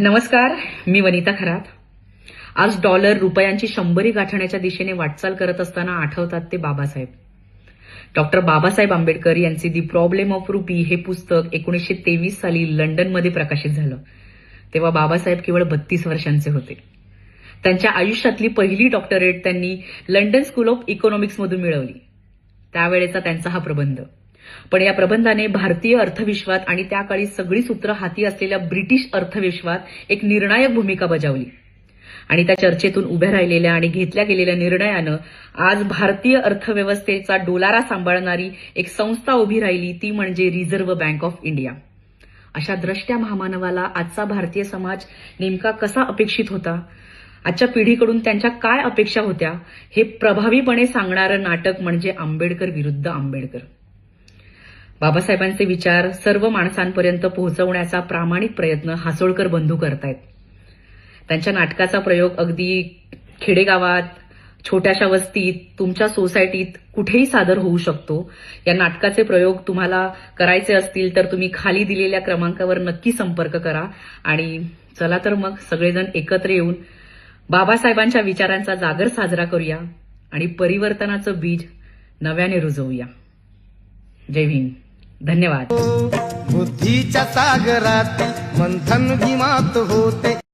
नमस्कार, मी वनिता खरात. आज डॉलर रुपयांची 100 गाठण्याच्या दिशेने वाटचाल करत असताना आठवतात ते बाबासाहेब. डॉक्टर बाबासाहेब आंबेडकर यांचे दी प्रॉब्लेम ऑफ रुपी हे पुस्तक 1923 साली लंडनमध्ये प्रकाशित झालं. तेव्हा बाबासाहेब केवळ 32 वर्षांचे होते. त्यांच्या आयुष्यातली पहिली डॉक्टरेट त्यांनी लंडन स्कूल ऑफ इकॉनॉमिक्समधून मिळवली. त्यावेळेचा त्यांचा हा प्रबंध. पण या प्रबंधाने भारतीय अर्थविश्वात आणि त्या काळी सगळी सूत्र हाती असलेल्या ब्रिटिश अर्थविश्वात एक निर्णायक भूमिका बजावली. आणि त्या चर्चेतून उभ्या राहिलेल्या आणि घेतल्या गेलेल्या निर्णयानं आज भारतीय अर्थव्यवस्थेचा डोलारा सांभाळणारी एक संस्था उभी राहिली, ती म्हणजे रिझर्व्ह बँक ऑफ इंडिया. अशा द्रष्ट्या महामानवाला आजचा भारतीय समाज नेमका कसा अपेक्षित होता, आजच्या पिढीकडून त्यांच्या काय अपेक्षा होत्या, हे प्रभावीपणे सांगणारं नाटक म्हणजे आंबेडकर विरुद्ध आंबेडकर. बाबासाहेबांचे विचार सर्व माणसांपर्यंत पोहोचवण्याचा प्रामाणिक प्रयत्न हासोळकर बंधू करतायत. त्यांच्या नाटकाचा प्रयोग अगदी खेडेगावात, छोट्याशा वस्तीत, तुमच्या सोसायटीत कुठेही सादर होऊ शकतो. या नाटकाचे प्रयोग तुम्हाला करायचे असतील तर तुम्ही खाली दिलेल्या क्रमांकावर नक्की संपर्क करा. आणि चला तर मग सगळेजण एकत्र येऊन बाबासाहेबांच्या विचारांचा जागर साजरा करूया आणि परिवर्तनाचं बीज नव्याने रुजवूया. जय भीम. धन्यवाद. बुद्धीच्या सागरात मंथन भीमात होते.